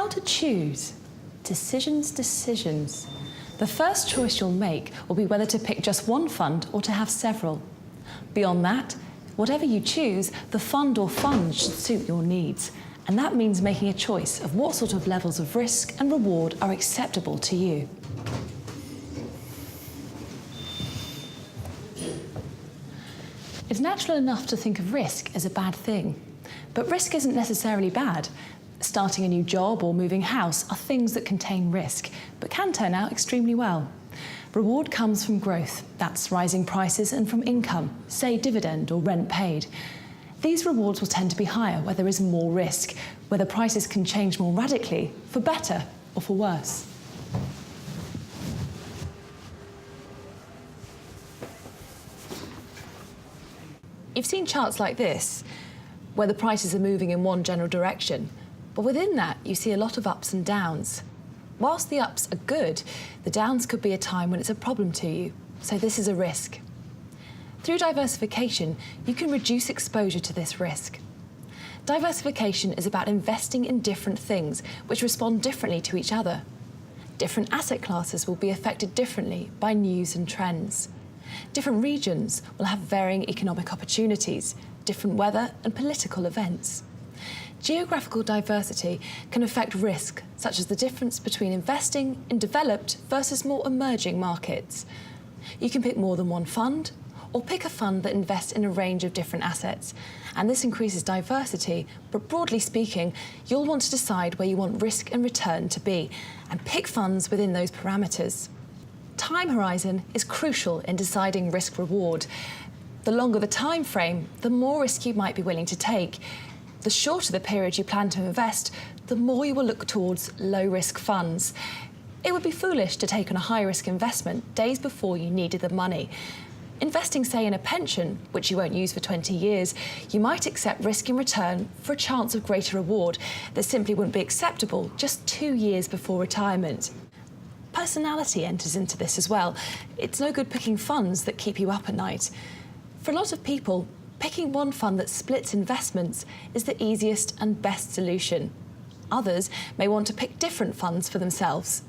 How to choose? Decisions, decisions. The first choice you'll make will be whether to pick just one fund or to have several. Beyond that, whatever you choose, the fund or funds should suit your needs. And that means making a choice of what sort of levels of risk and reward are acceptable to you. It's natural enough to think of risk as a bad thing, but risk isn't necessarily bad. Starting a new job or moving house are things that contain risk, but can turn out extremely well. Reward comes from growth, that's rising prices, and from income, say dividend or rent paid. These rewards will tend to be higher where there is more risk, where the prices can change more radically, for better or for worse. You've seen charts like this, where the prices are moving in one general direction, but within that you see a lot of ups and downs. Whilst the ups are good, the downs could be a time when it's a problem to you, so this is a risk. Through diversification, you can reduce exposure to this risk. Diversification is about investing in different things which respond differently to each other. Different asset classes will be affected differently by news and trends. Different regions will have varying economic opportunities, different weather and political events. Geographical diversity can affect risk, such as the difference between investing in developed versus more emerging markets. You can pick more than one fund, or pick a fund that invests in a range of different assets. And this increases diversity, but broadly speaking, you'll want to decide where you want risk and return to be, and pick funds within those parameters. Time horizon is crucial in deciding risk-reward. The longer the time frame, the more risk you might be willing to take. The shorter the period you plan to invest, the more you will look towards low-risk funds. It would be foolish to take on a high-risk investment days before you needed the money. Investing, say, in a pension, which you won't use for 20 years, you might accept risk in return for a chance of greater reward that simply wouldn't be acceptable just 2 years before retirement. Personality enters into this as well. It's no good picking funds that keep you up at night. For a lot of people, picking one fund that splits investments is the easiest and best solution. Others may want to pick different funds for themselves,